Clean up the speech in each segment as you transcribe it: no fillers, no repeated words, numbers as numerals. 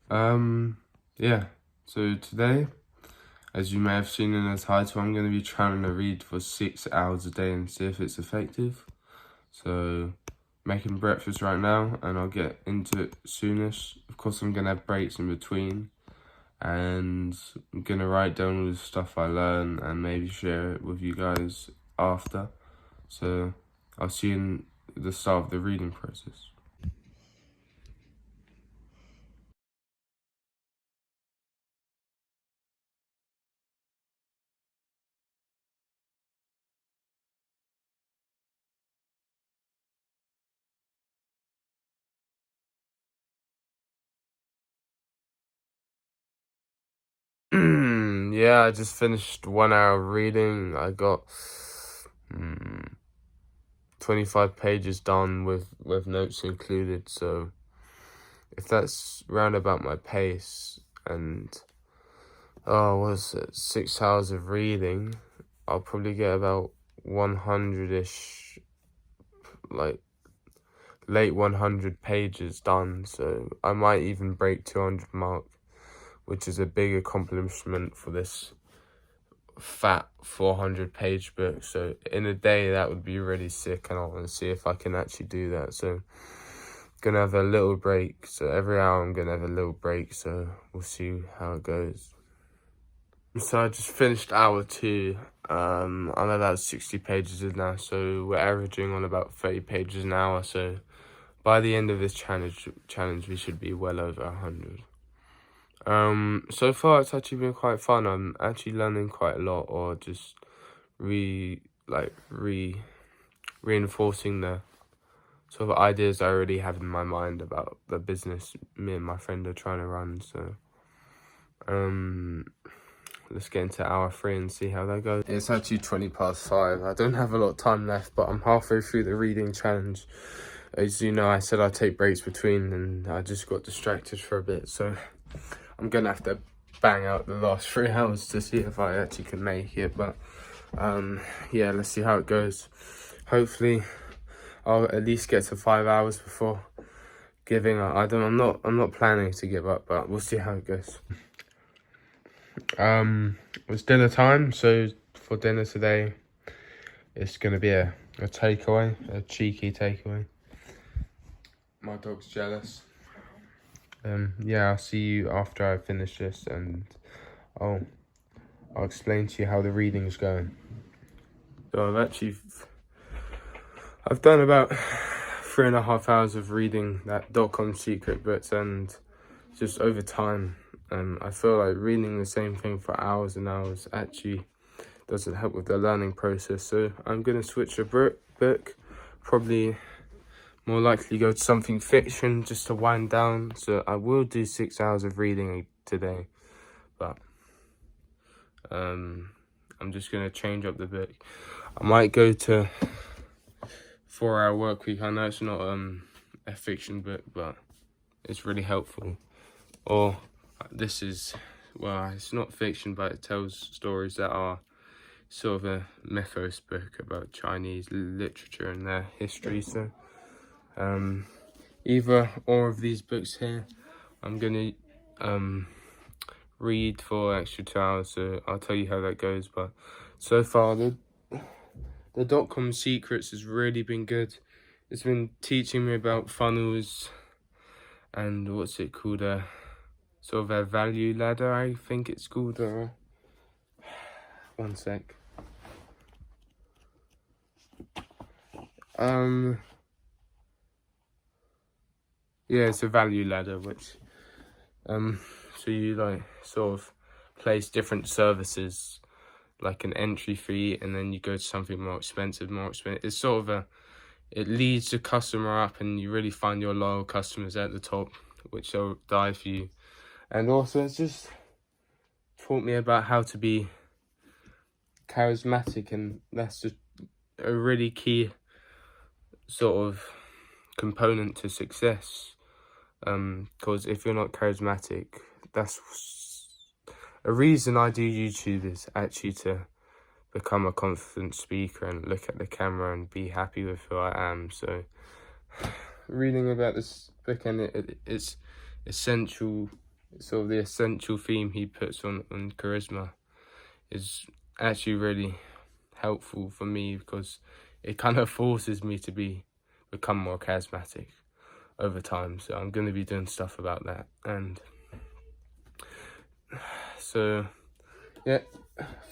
Yeah, so today, as you may have seen in the title, I'm going to be trying to read for 6 hours a day and see if it's effective. So, making breakfast right now, and I'll get into it soonish. Of course, I'm going to have breaks in between, and I'm going to write down all the stuff I learn and maybe share it with you guys after. So, I'll see you in the start of the reading process. Yeah, I just finished 1 hour of reading. I got 25 pages done with notes included. So if that's round about my pace and was it 6 hours of reading, I'll probably get about 100-ish, like late 100 pages done. So I might even break 200 mark, which is a big accomplishment for this fat 400-page book. So in a day, that would be really sick, and I want to see if I can actually do that. So gonna have a little break. So every hour I'm gonna have a little break, so we'll see how it goes. So I just finished hour 2. I'm about 60 pages in now, so we're averaging on about 30 pages an hour. So by the end of this challenge we should be well over 100. So far it's actually been quite fun. I'm actually learning quite a lot, or just reinforcing the sort of ideas I already have in my mind about the business me and my friend are trying to run. So let's get into hour 3 and see how that goes. It's actually 5:20. I don't have a lot of time left, but I'm halfway through the reading challenge. As you know, I said I'd take breaks between, and I just got distracted for a bit, so I'm gonna have to bang out the last 3 hours to see if I actually can make it. But yeah, let's see how it goes. Hopefully I'll at least get to 5 hours before giving up. I'm not planning to give up, but we'll see how it goes. It's dinner time, so for dinner today it's gonna be a takeaway, a cheeky takeaway. My dog's jealous. Yeah, I'll see you after I finish this, and I'll explain to you how the reading's going. So I've done about 3.5 hours of reading that .com secret books, and just over time, I feel like reading the same thing for hours and hours actually doesn't help with the learning process. So I'm gonna switch a book, probably more likely go to something fiction just to wind down. So I will do 6 hours of reading today, but I'm just gonna change up the book. I might go to 4-Hour Workweek. I know it's not a fiction book, but it's really helpful. Or this is, well, it's not fiction, but it tells stories that are sort of a mythos book about Chinese literature and their history. So either or of these books here, I'm gonna read for extra 2 hours, so I'll tell you how that goes. But so far the .com secrets has really been good. It's been teaching me about funnels and what's it called, sort of a value ladder, I think it's called. One sec. Yeah, it's a value ladder, which so you like sort of place different services, like an entry fee, and then you go to something more expensive. It's sort of it leads the customer up, and you really find your loyal customers at the top, which they'll die for you. And also it's just taught me about how to be charismatic, and that's just a really key sort of component to success. Because if you're not charismatic, that's a reason I do YouTube, is actually to become a confident speaker and look at the camera and be happy with who I am. So reading about this book, and it's essential sort of the essential theme he puts on charisma is actually really helpful for me, because it kind of forces me to become more charismatic over time. So I'm going to be doing stuff about that. And so, yeah,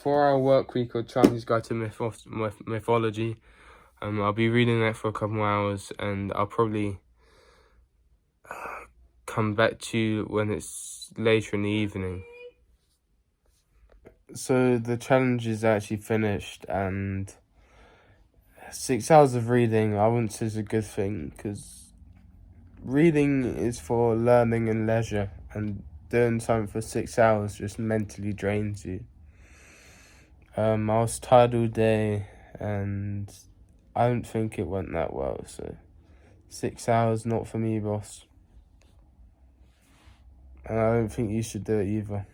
4-Hour Workweek or Chinese Guide to Mythology. I'll be reading that for a couple more hours, and I'll probably come back to you when it's later in the evening. So the challenge is actually finished, and 6 hours of reading I wouldn't say is a good thing, because reading is for learning and leisure, and doing something for 6 hours just mentally drains you. I was tired all day, and I don't think it went that well, so 6 hours, not for me, boss. And I don't think you should do it either.